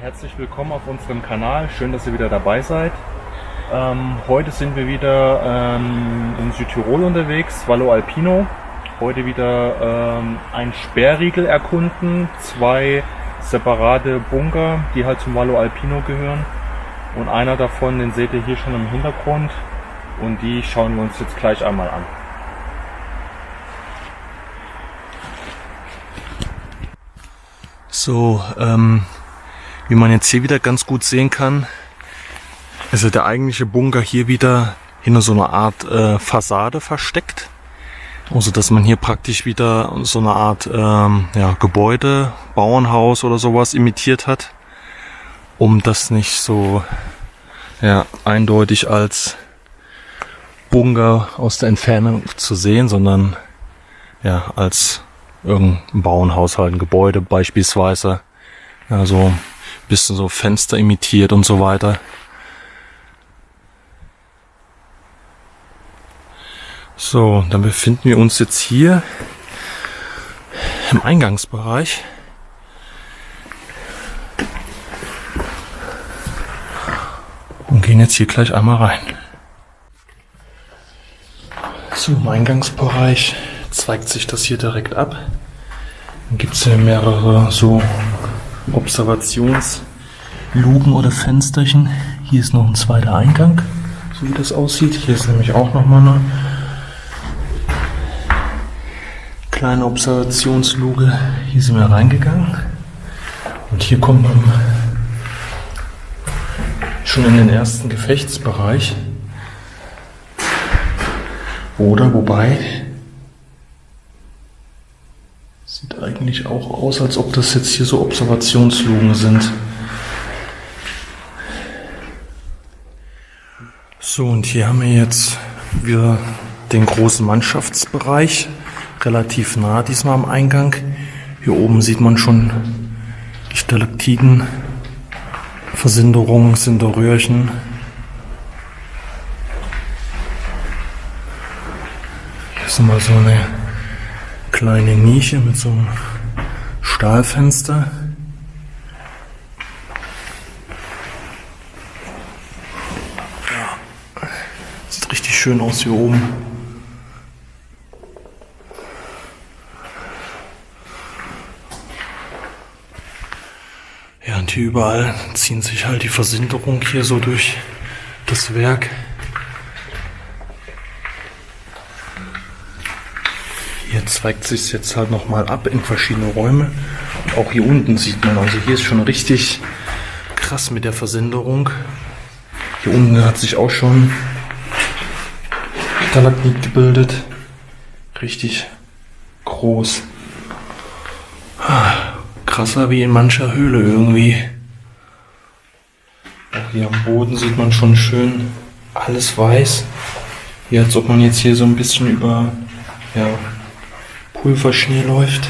herzlich willkommen auf unserem Kanal. Schön, dass ihr wieder dabei seid. Heute sind wir wieder in Südtirol unterwegs, Vallo Alpino. Heute wieder ein Sperrriegel erkunden, 2 separate Bunker, die halt zum Vallo Alpino gehören. Und einer davon, den seht ihr hier schon im Hintergrund. Und die schauen wir uns jetzt gleich einmal an. So, wie man jetzt hier wieder ganz gut sehen kann, ist der eigentliche Bunker hier wieder hinter so einer Art Fassade versteckt. Also dass man hier praktisch wieder so eine Art Gebäude, Bauernhaus oder sowas imitiert hat, um das nicht so eindeutig als Bunker aus der Entfernung zu sehen, sondern als irgendein Bauernhaus, halt ein Gebäude beispielsweise. Also ein bisschen so Fenster imitiert und so weiter. So, dann befinden wir uns jetzt hier im Eingangsbereich. Und gehen jetzt hier gleich einmal rein. So, im Eingangsbereich zeigt sich das hier direkt ab. Dann gibt es hier mehrere so Observationsluken oder Fensterchen. Hier ist noch ein zweiter Eingang, so wie das aussieht. Hier ist nämlich auch nochmal eine kleine Observationsluke. Hier sind wir reingegangen. Und hier kommt man schon in den ersten Gefechtsbereich. Oder wobei, sieht eigentlich auch aus, als ob das jetzt hier so Observationsluken sind. So, und hier haben wir jetzt wieder den großen Mannschaftsbereich, relativ nah diesmal am Eingang. Hier oben sieht man schon die Stalaktiten, Versinderungen, Sinterröhrchen. Hier ist mal so eine kleine Nische mit so einem Stahlfenster. Ja, sieht richtig schön aus hier oben. Ja, und hier überall ziehen sich halt die Versinterung hier so durch das Werk. Hier zweigt sich jetzt halt nochmal ab in verschiedene Räume. Und auch hier unten sieht man, also hier ist schon richtig krass mit der Versinderung. Hier unten hat sich auch schon Stalagmit gebildet. Richtig groß. Krasser wie in mancher Höhle irgendwie. Auch hier am Boden sieht man schon schön alles weiß. Hier, als ob man jetzt hier so ein bisschen über Pulverschnee läuft.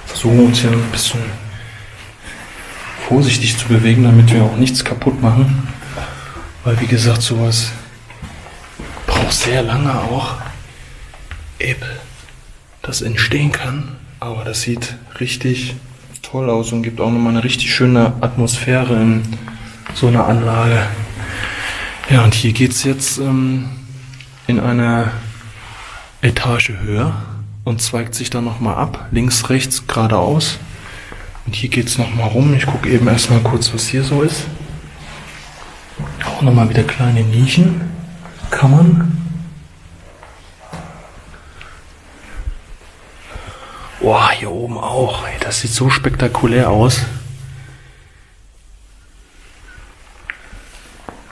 Versuchen uns hier ein bisschen vorsichtig zu bewegen, damit wir auch nichts kaputt machen. Weil wie gesagt, sowas braucht sehr lange auch, ehe das entstehen kann. Aber das sieht richtig toll aus und gibt auch nochmal eine richtig schöne Atmosphäre in so einer Anlage. Ja, und hier geht es jetzt in eine Etage höher und zweigt sich dann nochmal ab, links, rechts, geradeaus. Und hier geht es nochmal rum. Ich gucke eben erstmal kurz, was hier so ist. Auch nochmal wieder kleine Nischen, Kammern. Boah, hier oben auch. Ey, das sieht so spektakulär aus.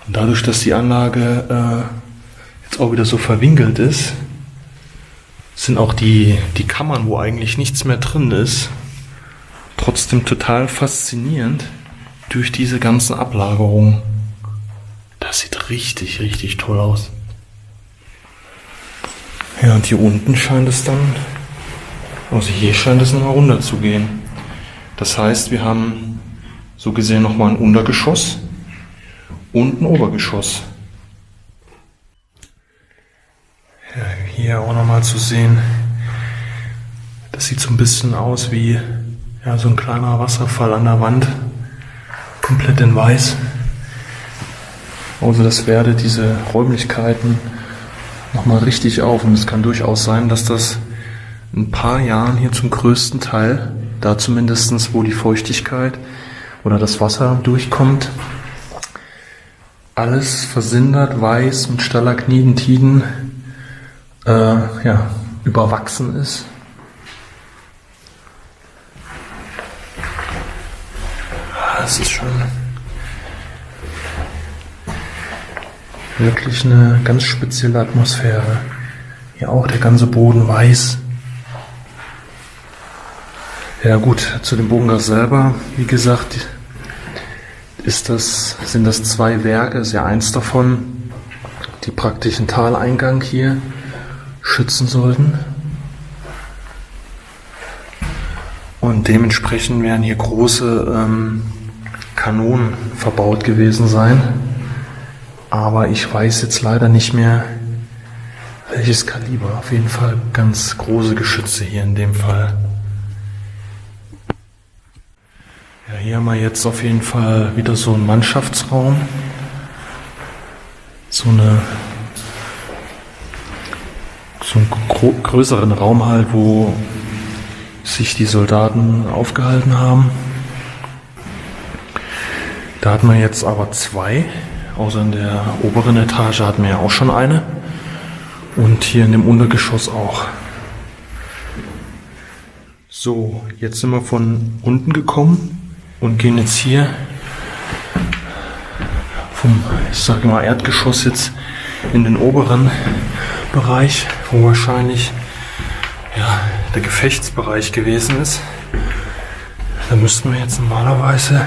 Und dadurch, dass die Anlage jetzt auch wieder so verwinkelt ist, sind auch die Kammern, wo eigentlich nichts mehr drin ist, trotzdem total faszinierend durch diese ganzen Ablagerungen. Das sieht richtig, richtig toll aus. Ja, und hier unten scheint es dann, also hier scheint es nochmal runter zu gehen. Das heißt, wir haben so gesehen nochmal ein Untergeschoss und ein Obergeschoss. Ja, hier auch nochmal zu sehen, das sieht so ein bisschen aus wie Ja, so ein kleiner Wasserfall an der Wand, komplett in weiß. Also das wertet diese Räumlichkeiten nochmal richtig auf und es kann durchaus sein, dass das in ein paar Jahren hier zum größten Teil, da zumindest wo die Feuchtigkeit oder das Wasser durchkommt, alles versindert, weiß mit Stalagniten, überwachsen ist. Das ist schon wirklich eine ganz spezielle Atmosphäre. Hier auch der ganze Boden weiß. Ja gut, zu dem Bunker selber, wie gesagt, sind das 2 Werke, ist ja eins davon, die praktisch einen Taleingang hier schützen sollten. Und dementsprechend werden hier große Kanonen verbaut gewesen sein. Aber ich weiß jetzt leider nicht mehr, welches Kaliber. Auf jeden Fall ganz große Geschütze hier in dem Fall. Ja, hier haben wir jetzt auf jeden Fall wieder so einen Mannschaftsraum. So einen größeren Raum halt, wo sich die Soldaten aufgehalten haben. Da hat man jetzt aber 2. Außer in der oberen Etage hatten wir ja auch schon eine. Und hier in dem Untergeschoss auch. So, jetzt sind wir von unten gekommen und gehen jetzt hier vom, ich sage mal, Erdgeschoss jetzt in den oberen Bereich, wo wahrscheinlich der Gefechtsbereich gewesen ist. Da müssten wir jetzt normalerweise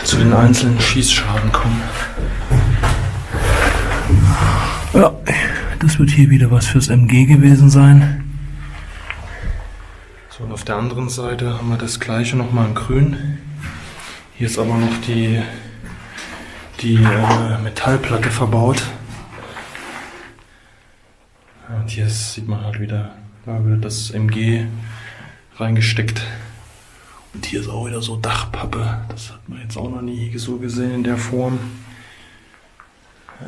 zu den einzelnen Schießschaden kommen. Ja, das wird hier wieder was fürs MG gewesen sein. So, und auf der anderen Seite haben wir das gleiche nochmal in grün. Hier ist aber noch die Metallplatte verbaut. Und hier sieht man halt wieder, da wird das MG reingesteckt. Und hier ist auch wieder so Dachpappe. Das hat man jetzt auch noch nie so gesehen in der Form.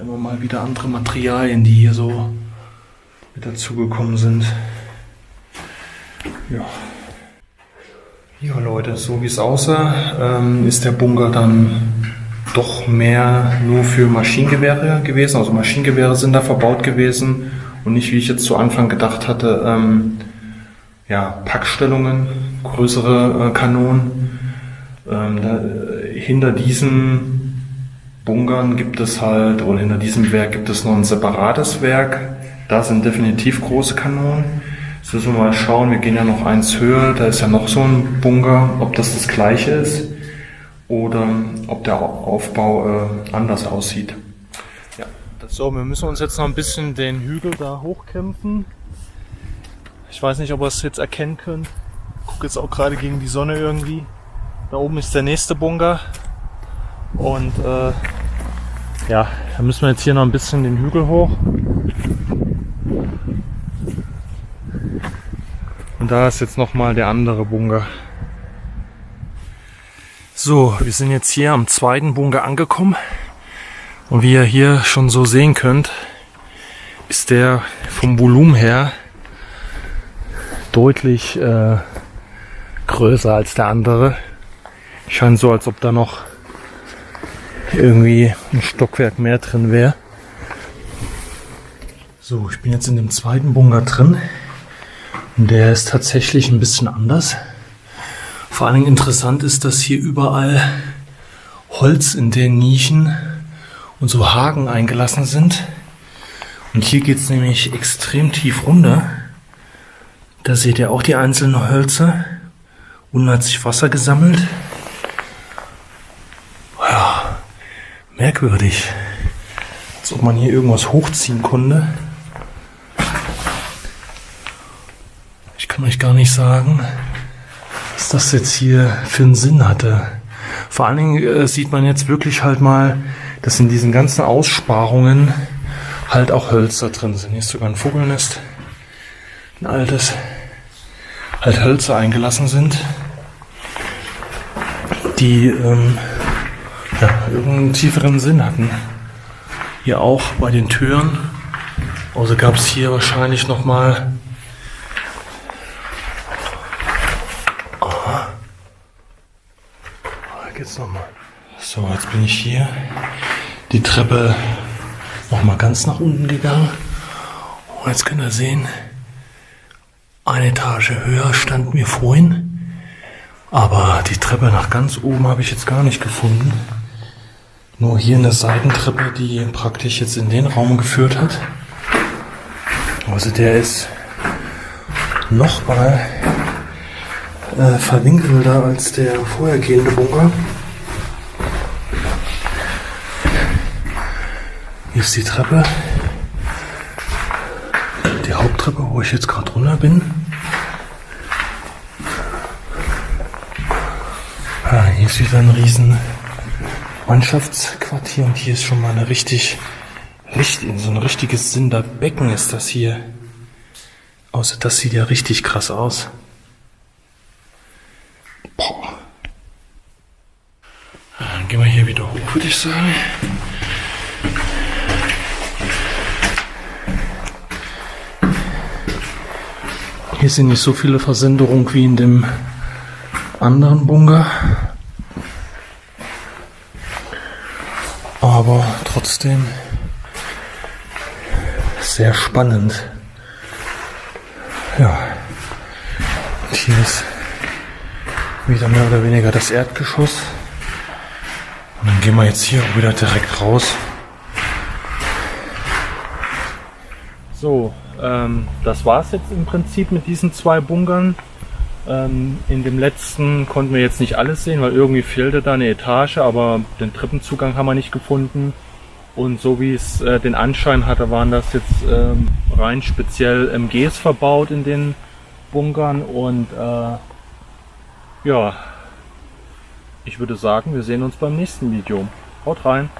Immer mal wieder andere Materialien, die hier so mit dazugekommen sind. Ja, Leute, so wie es aussah, ist der Bunker dann doch mehr nur für Maschinengewehre gewesen. Also Maschinengewehre sind da verbaut gewesen und nicht, wie ich jetzt zu Anfang gedacht hatte, Packstellungen, größere Kanonen. Hinter diesen Bunkern gibt es halt, oder hinter diesem Werk gibt es noch ein separates Werk. Da sind definitiv große Kanonen. Jetzt müssen wir mal schauen, wir gehen ja noch eins höher, da ist ja noch so ein Bunker, ob das gleiche ist oder ob der Aufbau anders aussieht. Ja. So, wir müssen uns jetzt noch ein bisschen den Hügel da hochkämpfen. Ich weiß nicht, ob ihr es jetzt erkennen könnt. Ich gucke jetzt auch gerade gegen die Sonne irgendwie. Da oben ist der nächste Bunker. Und da müssen wir jetzt hier noch ein bisschen den Hügel hoch. Und da ist jetzt nochmal der andere Bunker. So, wir sind jetzt hier am zweiten Bunker angekommen. Und wie ihr hier schon so sehen könnt, ist der vom Volumen her deutlich größer als der andere. Scheint so, als ob da noch irgendwie ein Stockwerk mehr drin wäre. So, ich bin jetzt in dem zweiten Bunker drin. Und der ist tatsächlich ein bisschen anders. Vor allen Dingen interessant ist, dass hier überall Holz in den Nischen und so Haken eingelassen sind. Und hier geht es nämlich extrem tief runter. Da seht ihr auch die einzelnen Hölzer. Unten hat sich Wasser gesammelt. Ja, merkwürdig. Als ob man hier irgendwas hochziehen konnte. Ich kann euch gar nicht sagen, was das jetzt hier für einen Sinn hatte. Vor allen Dingen sieht man jetzt wirklich halt mal, dass in diesen ganzen Aussparungen halt auch Hölzer drin sind. Hier ist sogar ein Vogelnest ein altes, halt Hölzer eingelassen sind, die ja, irgendeinen tieferen Sinn hatten. Hier auch bei den Türen. Also gab es hier wahrscheinlich nochmal. Da geht's nochmal. So, jetzt bin ich hier. Die Treppe nochmal ganz nach unten gegangen. Und jetzt könnt ihr sehen, eine Etage höher standen wir vorhin. Aber die Treppe nach ganz oben habe ich jetzt gar nicht gefunden. Nur hier eine Seitentreppe, die praktisch jetzt in den Raum geführt hat. Also der ist nochmal verwinkelter als der vorhergehende Bunker. Hier ist die Treppe. Die Haupttreppe, wo ich jetzt gerade runter bin. Hier ist wieder ein riesen Mannschaftsquartier und hier ist schon mal eine richtig so ein richtiges Sinderbecken ist das hier. Außer das sieht ja richtig krass aus. Boah. Dann gehen wir hier wieder hoch, würde ich sagen. Hier sind nicht so viele Versenderungen wie in dem anderen Bunker. Aber trotzdem sehr spannend. Ja. Und hier ist wieder mehr oder weniger das Erdgeschoss. Und dann gehen wir jetzt hier auch wieder direkt raus. So, das war's jetzt im Prinzip mit diesen 2 Bunkern. In dem letzten konnten wir jetzt nicht alles sehen, weil irgendwie fehlte da eine Etage, aber den Treppenzugang haben wir nicht gefunden. Und so wie es den Anschein hatte, waren das jetzt rein speziell MGs verbaut in den Bunkern. Und ja, ich würde sagen, wir sehen uns beim nächsten Video. Haut rein!